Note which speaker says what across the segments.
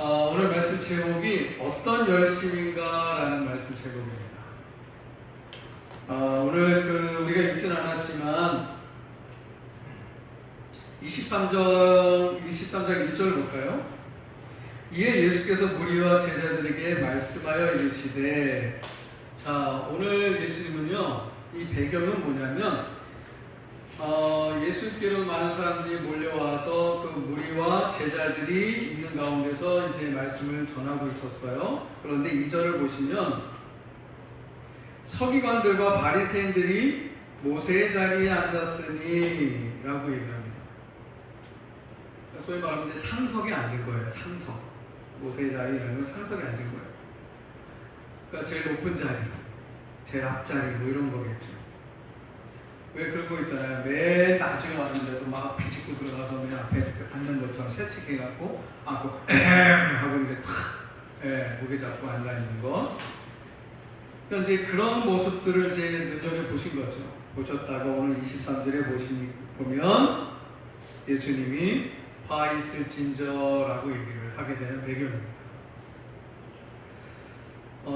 Speaker 1: 오늘 말씀 제목이 어떤 열심인가라는 말씀 제목입니다. 오늘 우리가 읽진 않았지만 23장 1절을 볼까요? 이에 예수께서 무리와 제자들에게 말씀하여 이르시되, 자, 오늘 예수님은요, 이 배경은 뭐냐면 예수님께로 많은 사람들이 몰려와서 그 무리와 제자들이 있는 가운데서 이제 말씀을 전하고 있었어요. 그런데 2절을 보시면 서기관들과 바리새인들이 모세의 자리에 앉았으니 라고 얘기합니다. 소위 말하면 이제 상석에 앉은 거예요. 상석. 모세의 자리라는 건 상석에 앉은 거예요. 그러니까 제일 높은 자리, 제일 앞자리 뭐 이런 거겠죠. 왜 그런 거 있잖아요. 맨 나중에 왔는데도 막 비집고 들어가서 그냥 앞에 앉는 것처럼 새치기해갖고 하고 이렇게 탁 무게 잡고 앉아있는 거. 그러니까 이제 그런 모습들을 이제 눈여겨보신 거죠. 보셨다가 오늘 23절에 보면 예수님이 화 있을진저라고 얘기를 하게 되는 배경입니다.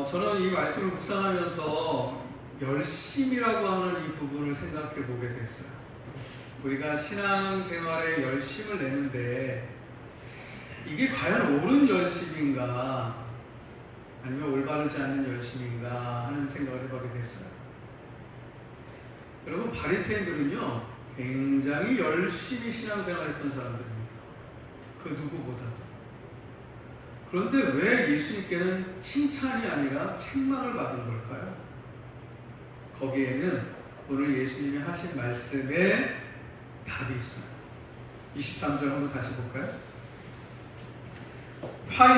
Speaker 1: 저는 이 말씀을 묵상하면서 열심이라고 하는 이 부분을 생각해 보게 됐어요. 우리가 신앙생활에 열심을 내는데 이게 과연 옳은 열심인가 아니면 올바르지 않는 열심인가 하는 생각을 해보게 됐어요. 여러분, 바리새인들은요 굉장히 열심히 신앙생활했던 사람들입니다. 그 누구보다도. 그런데 왜 예수님께는 칭찬이 아니라 책망을 받은 걸까요? 거기에는 오늘 예수님이 하신 말씀에 답이 있어요. 23절 한번 다시 볼까요? 화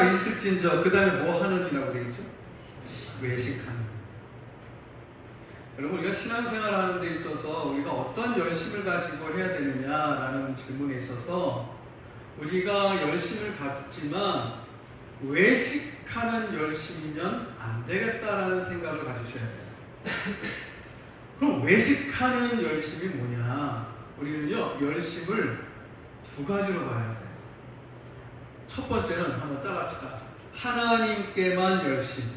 Speaker 1: 있을진저 그 다음에 뭐 하느니라고 되어 있죠? 외식하는. 여러분, 우리가 신앙생활 하는 데 있어서 우리가 어떤 열심을 가지고 해야 되느냐라는 질문에 있어서 우리가 열심을 갖지만 외식하는 열심이면 안 되겠다라는 생각을 가지셔야 돼요. 그럼 외식하는 열심이 뭐냐? 우리는요, 열심을 두 가지로 봐야 돼요. 첫 번째는 한번 따라합시다. 하나님께만 열심.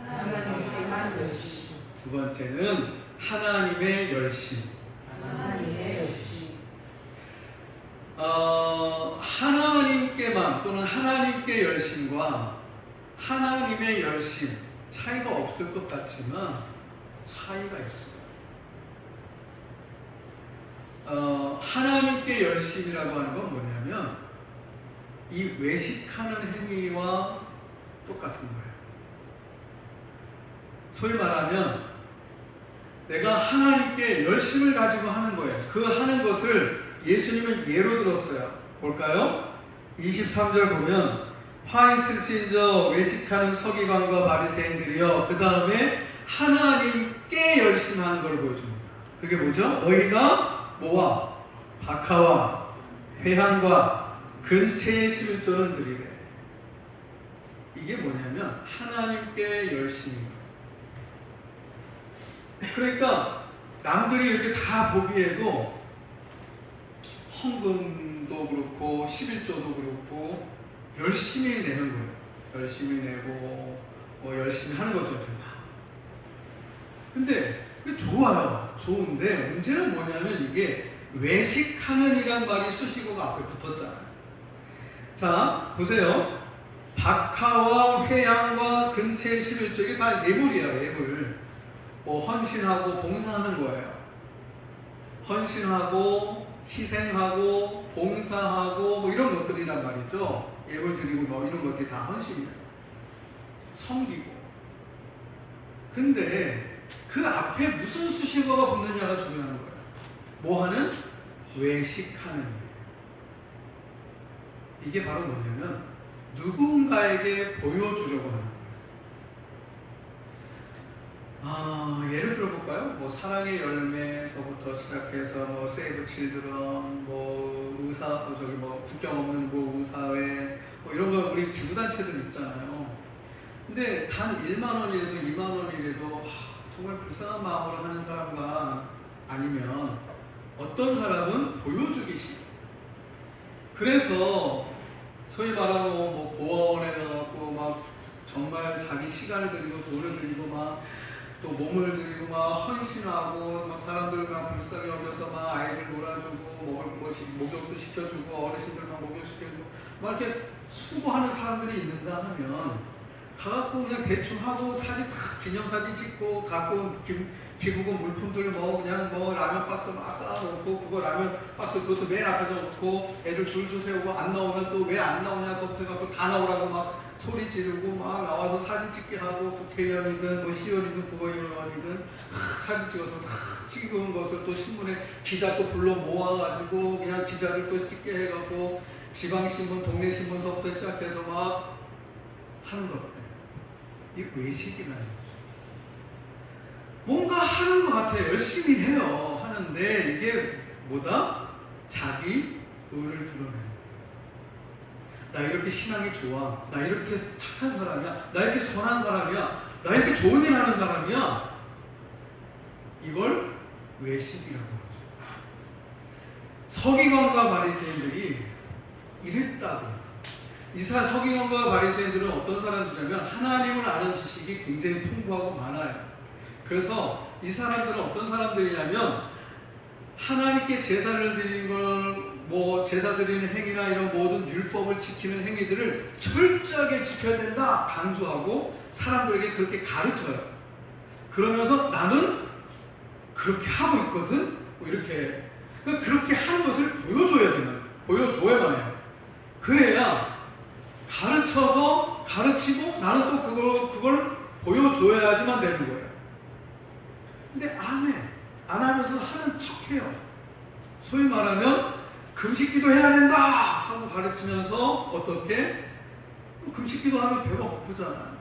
Speaker 2: 하나님께만 열심.
Speaker 1: 두 번째는 하나님의 열심.
Speaker 2: 하나님의 열심.
Speaker 1: 하나님께만 또는 하나님께 열심과 하나님의 열심 차이가 없을 것 같지만 차이가 있어요. 하나님께 열심이라고 하는 건 뭐냐면 이 외식하는 행위와 똑같은 거예요. 소위 말하면 내가 하나님께 열심을 가지고 하는 거예요. 그 하는 것을 예수님은 예로 들었어요. 볼까요? 23절 보면 화 있을진저 외식하는 서기관과 바리새인들이여, 그 다음에 하나님께 열심하는 걸 보여줍니다. 그게 뭐죠? 너희가 뭐와 박하와 회향과 근체의 11조는 드리래. 이게 뭐냐면 하나님께 열심입니다. 그러니까 남들이 이렇게 다 보기에도 헌금도 그렇고 11조도 그렇고 열심히 내는 거예요. 열심히 내고 열심히 하는 거죠. 근데 좋아요. 좋은데 문제는 뭐냐면 이게 외식하는 이란 말이 수식어가 앞에 붙었잖아요. 자, 보세요. 박하와 회향과 근체 11조, 이게 다 예물이에요. 예물. 헌신하고 봉사하는 거예요. 헌신하고 희생하고 봉사하고 이런 것들이란 말이죠. 예물 드리고 이런 것들이 다 헌신이에요. 섬기고. 근데 그 앞에 무슨 수식어가 붙느냐가 중요한 거예요. 뭐 하는? 외식하는. 이게 바로 뭐냐면 누군가에게 보여주려고 하는 거예요. 예를 들어볼까요? 사랑의 열매에서부터 시작해서 세이브 칠드런, 국경 없는 의사회, 이런 거 우리 기부단체들 있잖아요. 근데 단 1만 원이라도 2만 원이라도 정말 불쌍한 마음으로 하는 사람과 아니면 어떤 사람은 보여주기 싫어. 그래서 소위 말하는 뭐 고아원에 가갖고 막 정말 자기 시간을 들이고 돈을 들이고 막 또 몸을 들이고 막 헌신하고 막 사람들 막 불쌍히 여겨서 막 아이들 놀아주고 먹을 것이 목욕도 시켜주고 어르신들만 목욕시켜주고 막 이렇게 수고하는 사람들이 있는가 하면 가갖고 그냥 대충 하고 사진 탁 기념사진 찍고 갖고 기부금 물품들 뭐 그냥 뭐 라면 박스 막 쌓아놓고 그거 라면 박스 그것도 맨 앞에다 놓고 애들 줄줄 세우고 안 나오면 또 왜 안 나오냐서부터 해갖고 다 나오라고 막 소리 지르고 막 나와서 사진 찍게 하고 국회의원이든 뭐 시의원이든 국회의원이든 사진 찍어서 탁 찍은 것을 또 신문에 기자 또 불러 모아가지고 그냥 기자들 또 찍게 해갖고 지방신문 동네신문서부터 시작해서 막 하는 것들 이게 외식이라는 거죠. 뭔가 하는 것 같아요. 열심히 해요. 하는데 이게 뭐다? 자기 의를 드러내는 나 이렇게 신앙이 좋아. 나 이렇게 착한 사람이야. 나 이렇게 선한 사람이야. 나 이렇게 좋은 일 하는 사람이야. 이걸 외식이라고 하죠. 서기관과 바리새인들이 이랬다고. 서기관과 바리새인들은 어떤 사람들이냐면 하나님을 아는 지식이 굉장히 풍부하고 많아요. 그래서 이 사람들은 어떤 사람들이냐면 하나님께 제사를 드리는 걸 뭐 제사 드리는 행위나 이런 모든 율법을 지키는 행위들을 철저하게 지켜야 된다 강조하고 사람들에게 그렇게 가르쳐요. 그러면서 나는 그렇게 하고 있거든. 뭐 이렇게 그렇게 하는 것을 보여줘야만 해요. 그래야 가르치고 나는 또 그걸 보여줘야지만 되는 거예요. 근데 안 하면서 하는 척해요. 소위 말하면 금식기도 해야 된다 하고 가르치면서 어떻게 금식기도 하면 배가 고프잖아.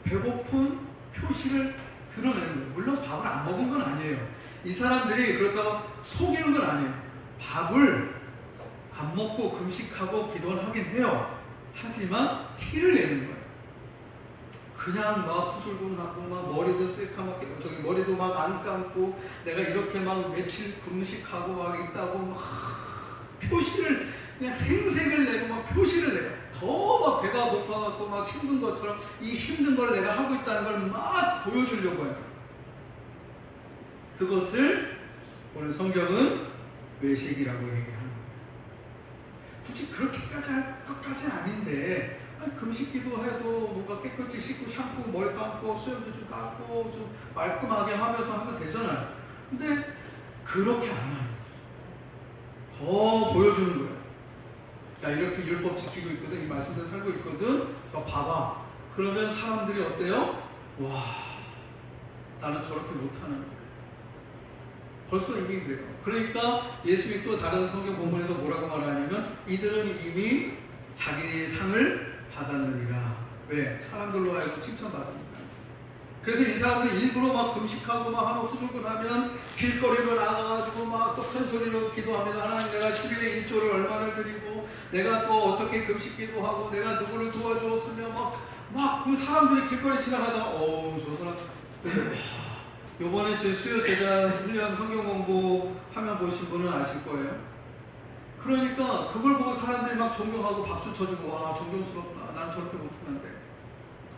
Speaker 1: 배고픈 표시를 드러내는 거예요. 물론 밥을 안 먹은 건 아니에요. 이 사람들이 그렇다고 속이는 건 아니에요. 밥을 안 먹고 금식하고 기도를 하긴 해요. 하지만 티를 내는 거예요. 그냥 막 후줄근하고 막 머리도 새까맣게 머리도 막 안 감고 내가 이렇게 막 며칠 금식하고 막 있다고 막 표시를 그냥 생색을 내고 막 표시를 내요. 더 막 배가 고파갖고 막 힘든 것처럼 이 힘든 걸 내가 하고 있다는 걸 막 보여주려고 해요. 그것을 오늘 성경은 외식이라고 얘기합니다. 굳이 그렇게까지 할 것까지는 아닌데 금식기도 해도 뭔가 깨끗이 씻고 샴푸 머리 감고 수염도 좀 감고 좀 말끔하게 하면서 하면 되잖아요. 근데 그렇게 안 하는 거죠. 더 보여주는 거예요. 야 이렇게 율법 지키고 있거든. 이 말씀대로 살고 있거든. 봐봐. 그러면 사람들이 어때요? 와 나는 저렇게 못하는 거예요. 벌써 이미 그래요. 그러니까 예수님이 또 다른 성경 본문에서 뭐라고 말하냐면 이들은 이미 자기의 상을 받았느니라. 왜? 사람들로 하여금 칭찬받으니까. 그래서 이 사람들이 일부러 막 금식하고 막 하면 후줄근하면 길거리로 나가가지고 막 또 큰 소리로 기도합니다. 하나님 내가 11회 1조를 얼마를 드리고 내가 또 어떻게 금식기도 하고 내가 누구를 도와주었으며 막 그 사람들이 길거리 지나가다가 저 사람 요번에 제 수요 제자 훈련 성경 공부하면 보신 분은 아실 거예요. 그러니까 그걸 보고 사람들이 막 존경하고 박수 쳐주고 와 존경스럽다. 난 저렇게 못하는데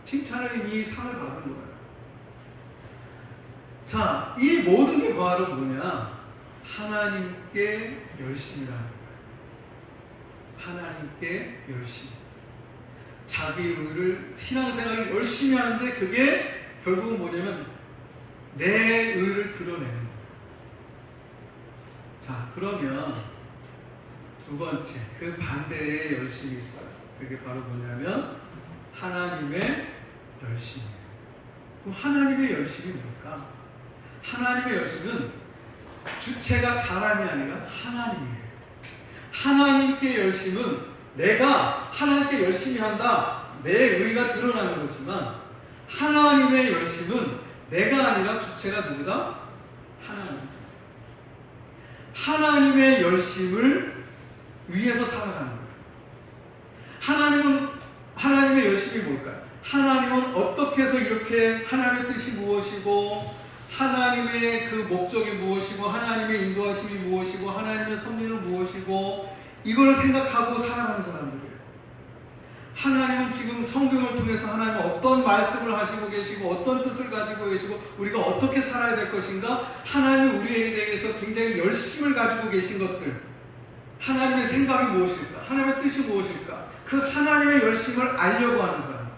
Speaker 1: 칭찬을 이미 상을 받은 거예요. 자, 이 모든 게 바로 뭐냐? 하나님께 열심이라는 거예요. 하나님께 열심. 자기 의를 신앙생활을 열심히 하는데 그게 결국은 뭐냐면 내 의를 드러내는 거예요. 자, 그러면 두 번째, 그 반대의 열심이 있어요. 그게 바로 뭐냐면 하나님의 열심이에요. 그럼 하나님의 열심이 뭘까? 하나님의 열심은 주체가 사람이 아니라 하나님이에요. 하나님께 열심은 내가 하나님께 열심히 한다. 내 의가 드러나는 거지만 하나님의 열심은 내가 아니라 주체가 누구다? 하나님이죠. 하나님의 열심을 위해서 살아가는 거예요. 하나님의 열심이 뭘까요? 하나님은 어떻게 해서 이렇게 하나님의 뜻이 무엇이고 하나님의 그 목적이 무엇이고 하나님의 인도하심이 무엇이고 하나님의 섭리는 무엇이고 이걸 생각하고 살아가는 사람들이에요. 하나님은 지금 성경을 통해서 하나님은 어떤 말씀을 하시고 계시고 어떤 뜻을 가지고 계시고 우리가 어떻게 살아야 될 것인가, 하나님이 우리에 대해서 굉장히 열심을 가지고 계신 것들, 하나님의 생각이 무엇일까, 하나님의 뜻이 무엇일까, 그 하나님의 열심을 알려고 하는 사람.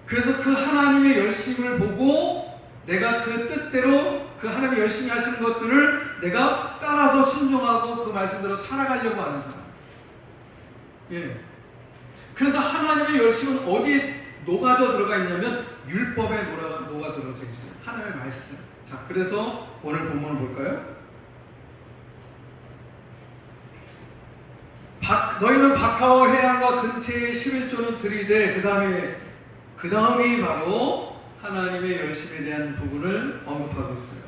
Speaker 1: 그래서 그 하나님의 열심을 보고 내가 그 뜻대로 그 하나님이 열심히 하시는 것들을 내가 따라서 순종하고 그 말씀대로 살아가려고 하는 사람. 예. 그래서 하나님의 열심은 어디에 녹아져 들어가 있냐면 율법에 녹아 들어져 있어요. 하나님의 말씀. 자, 그래서 오늘 본문을 볼까요? 너희는 박하와 회양과 근처의 11조는 들이되, 그 다음이 바로 하나님의 열심에 대한 부분을 언급하고 있어요.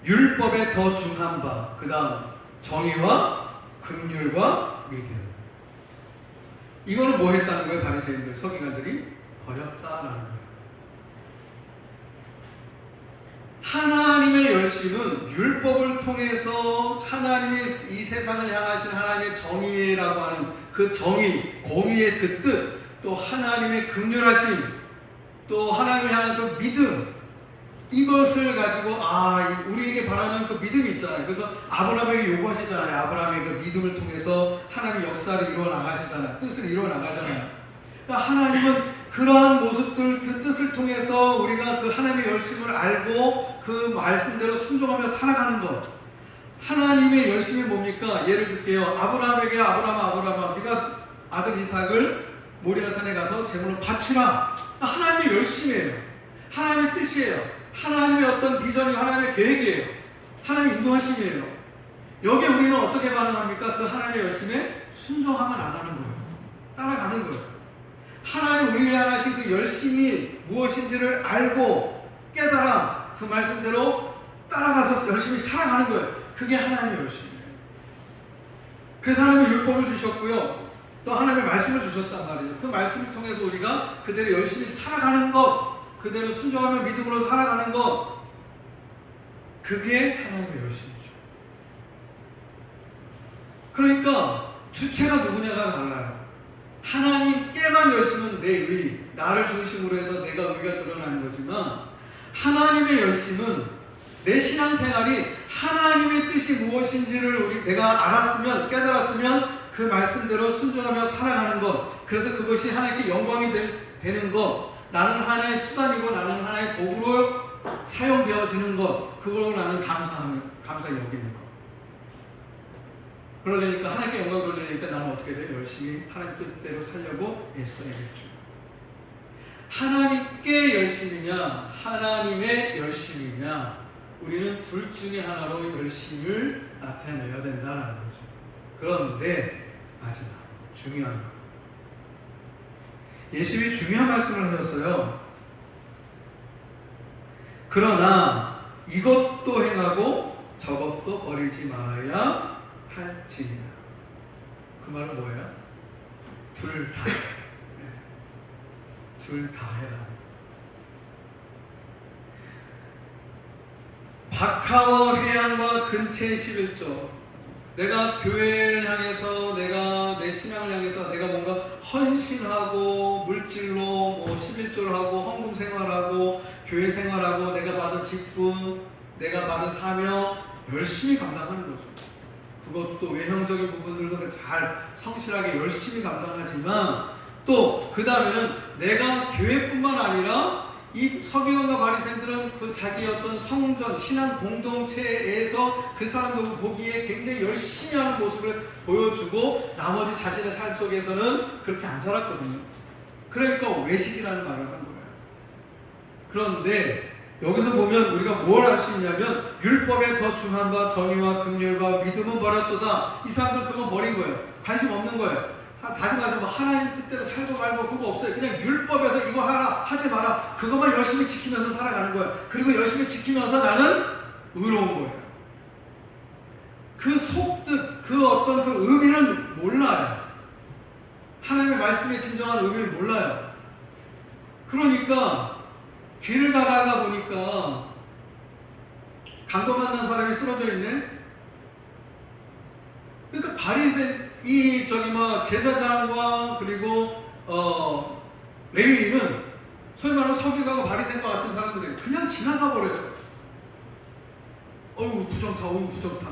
Speaker 1: 율법에 더 중한 바, 그 다음 정의와 긍휼과 믿음. 이거는 뭐 했다는 거예요? 바리새인들, 서기관들이 버렸다라는 거예요. 하나님의 열심은 율법을 통해서 하나님의 이 세상을 향하신 하나님의 정의라고 하는 그 정의, 공의의 그 뜻, 또 하나님의 긍휼하심, 또 하나님을 향한 그 믿음, 이것을 가지고 우리에게 바라는 그 믿음이 있잖아요. 그래서 아브라함에게 요구하시잖아요. 아브라함의 그 믿음을 통해서 하나님의 역사를 이루어 나가시잖아요. 뜻을 이루어 나가잖아요. 그러니까 하나님은 그러한 모습들, 그 뜻을 통해서 우리가 그 하나님의 열심을 알고 그 말씀대로 순종하며 살아가는 것. 하나님의 열심이 뭡니까? 예를 들게요. 아브라함에게 아브라함아, 네가 아들 이삭을 모리아산에 가서 제물로 바치라. 하나님의 열심이에요. 하나님의 뜻이에요. 하나님의 어떤 비전이 하나님의 계획이에요. 하나님의 인도하심이에요. 여기에 우리는 어떻게 반응합니까? 그 하나님의 열심에 순종하며 나가는 거예요. 따라가는 거예요. 하나님 우리를 향하신 그 열심이 무엇인지를 알고 깨달아 그 말씀대로 따라가서 열심히 살아가는 거예요. 그게 하나님의 열심이에요. 그래서 하나님의 율법을 주셨고요. 또 하나님의 말씀을 주셨단 말이에요. 그 말씀을 통해서 우리가 그대로 열심히 살아가는 것, 그대로 순종하며 믿음으로 살아가는 것, 그게 하나님의 열심이죠. 그러니까 주체가 누구냐가 달라요. 하나님께만 열심은 내 의, 나를 중심으로 해서 내가 의가 드러나는 거지만, 하나님의 열심은 내 신앙생활이 하나님의 뜻이 무엇인지를 내가 알았으면, 깨달았으면 그 말씀대로 순종하며 살아가는 것, 그래서 그것이 하나님께 영광이 되는 것, 나는 하나의 수단이고 나는 하나의 도구로 사용되어지는 것, 그걸로 나는 감사히 여기는 것. 그러려니까 하나님께 영광을 돌리니까 나는 어떻게 돼? 열심히 하나님 뜻대로 살려고 애써야겠죠. 하나님께 열심이냐 하나님의 열심이냐, 우리는 둘 중에 하나로 열심을 나타내야 된다는 거죠. 그런데 마지막 중요한 거, 예수님이 중요한 말씀을 하셨어요. 그러나 이것도 행하고 저것도 버리지 말아야 할지니라. 그 말은 뭐예요? 둘 다. 둘 다 해라. 박하와 회양과 근처의 11조. 내가 교회를 향해서, 내가 내 신앙을 향해서 내가 뭔가 헌신하고 물질로 11조를 하고 헌금 생활하고 교회 생활하고 내가 받은 직분, 내가 받은 사명 열심히 감당하는 거죠. 그것도 외형적인 부분들도 잘 성실하게 열심히 감당하지만, 또 그 다음에는 내가 교회뿐만 아니라 이 서기관과 바리새인들은 그 자기 어떤 성전, 신앙 공동체에서 그 사람들 보기에 굉장히 열심히 하는 모습을 보여주고 나머지 자신의 삶 속에서는 그렇게 안 살았거든요. 그러니까 외식이라는 말을 한 거예요. 그런데 여기서 보면 우리가 뭘 알 수 있냐면, 율법에 더 중한 바 정의와 긍휼과 믿음은 버렸도다. 이 사람들 그거 버린 거예요. 관심 없는 거예요. 다시 말해서 뭐 하나님 뜻대로 살고 말고 그거 없어요. 그냥 율법에서 이거 하라 하지 마라, 그것만 열심히 지키면서 살아가는 거예요. 그리고 열심히 지키면서 나는 의로운 거예요. 그 속뜻, 그 어떤 그 의미는 몰라요. 하나님의 말씀의 진정한 의미를 몰라요. 그러니까 길을 가다가 보니까 강도 만난 사람이 쓰러져 있네. 그러니까 바리새인 제사장과 그리고 레위인은 소위 말하는 서기관과 바리새인과 같은 사람들이 그냥 지나가 버려요. 어우 부정타, 어우 부정타.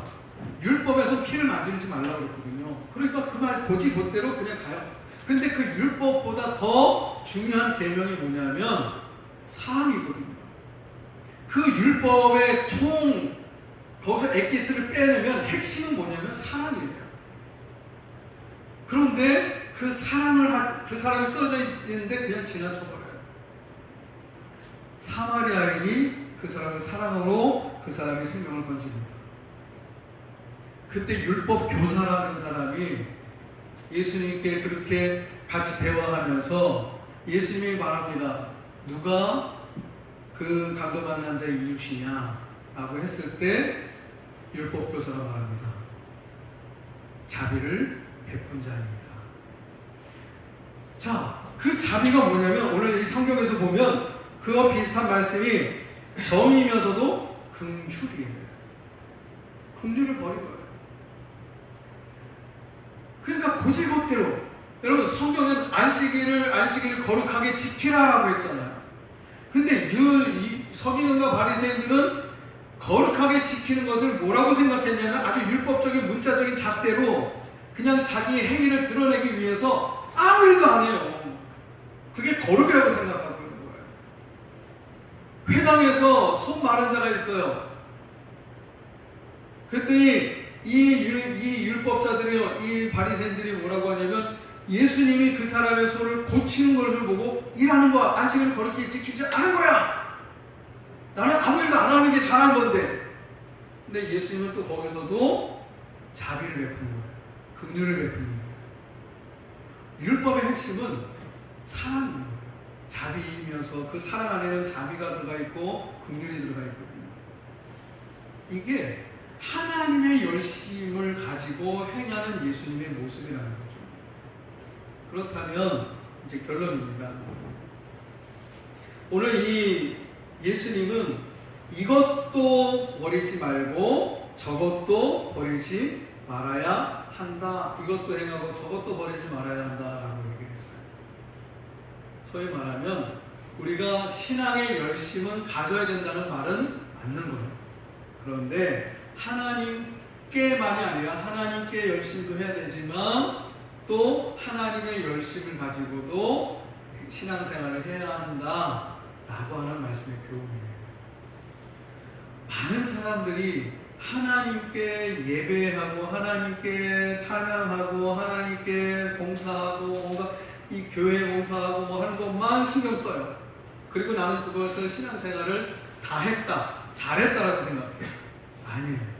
Speaker 1: 율법에서 피를 만지지 말라고 그랬거든요. 그러니까 그 말 곧대로 그냥 가요. 근데 그 율법보다 더 중요한 계명이 뭐냐면 사랑이거든요. 그 율법의 거기서 엑기스를 빼내면 핵심은 뭐냐면 사랑이에요. 그런데 그 사람이 쓰러져 있는데 그냥 지나쳐버려요. 사마리아인이 그 사람을 사랑으로 그 사람이 생명을 건집니다. 그때 율법 교사라는 사람이 예수님께 그렇게 같이 대화하면서 예수님이 말합니다. 누가 그 강도 만난 자의 이웃이냐 라고 했을 때 율법 교사가 말합니다. 자비를 베푼 자입니다. 자, 그 자비가 뭐냐면 오늘 이 성경에서 보면 그와 비슷한 말씀이 정이면서도 긍휼이에요. 긍휼을 버리고요. 그러니까 고지것대로 여러분 성경은 안식일을 거룩하게 지키라라고 했잖아요. 근데 이 서기관과 바리새인들은 거룩하게 지키는 것을 뭐라고 생각했냐면 아주 율법적인 문자적인 잣대로 그냥 자기의 행위를 드러내기 위해서 아무 일도 안 해요. 그게 거룩이라고 생각하고 있는 거예요. 회당에서 손 마른 자가 있어요. 그랬더니 이 율법자들이요, 이 바리새인들이 뭐라고 하냐면 예수님이 그 사람의 손을 고치는 것을 보고 일하는 거야. 안식을 거룩히 지키지 않은 거야. 나는 아무 일도 안 하는 게 잘한 건데. 근데 예수님은 또 거기서도 자비를 베푸는 거예요. 긍휼을 베푸는 거예요. 율법의 핵심은 사랑입니다. 자비이면서 그 사랑 안에는 자비가 들어가 있고 긍휼이 들어가 있거든요. 이게 하나님의 열심을 가지고 행하는 예수님의 모습이라는 거죠. 그렇다면 이제 결론입니다. 오늘 이 예수님은 이것도 버리지 말고 저것도 버리지 말아야 한다. 이것도 행하고 저것도 버리지 말아야 한다라고 얘기했어요. 소위 말하면 우리가 신앙의 열심은 가져야 된다는 말은 맞는 거예요. 그런데 하나님께만이 아니라 하나님께 열심도 해야 되지만 또 하나님의 열심을 가지고도 신앙생활을 해야 한다라고 하는 말씀의 교훈이에요. 많은 사람들이 하나님께 예배하고 하나님께 찬양하고 하나님께 봉사하고 뭔가 이 교회 봉사하고 뭐 하는 것만 신경 써요. 그리고 나는 그것을 신앙생활을 다 했다, 잘했다라고 생각해요. 아니에요.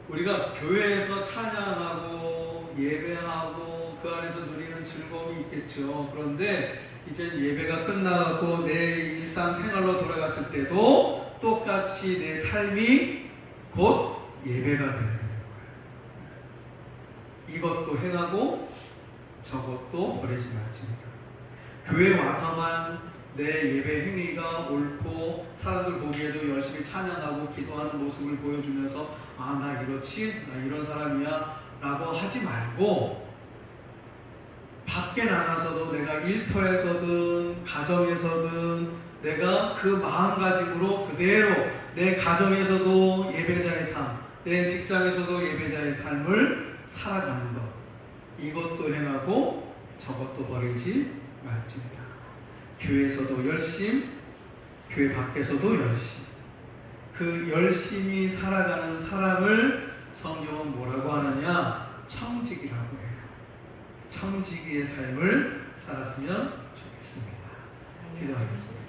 Speaker 1: 우리가 교회에서 찬양하고 예배하고 그 안에서 누리는 즐거움이 있겠죠. 그런데 이제 예배가 끝나고 내 일상생활로 돌아갔을 때도 똑같이 내 삶이 곧 예배가 되는 거예요. 이것도 행하고 저것도 버리지 말지니까. 교회 와서만 내 예배 행위가 옳고 사람들 보기에도 열심히 찬양하고 기도하는 모습을 보여주면서 아, 나 이렇지? 나 이런 사람이야? 라고 하지 말고 밖에 나가서도 내가 일터에서든 가정에서든 내가 그 마음가짐으로 그대로 내 가정에서도 예배자의 삶, 내 직장에서도 예배자의 삶을 살아가는 것, 이것도 행하고 저것도 버리지 말지니라. 교회에서도 열심, 교회 밖에서도 열심. 그 열심히 살아가는 사람을 성경은 뭐라고 하느냐? 청지기라고 해요. 청지기의 삶을 살았으면 좋겠습니다. 기도하겠습니다.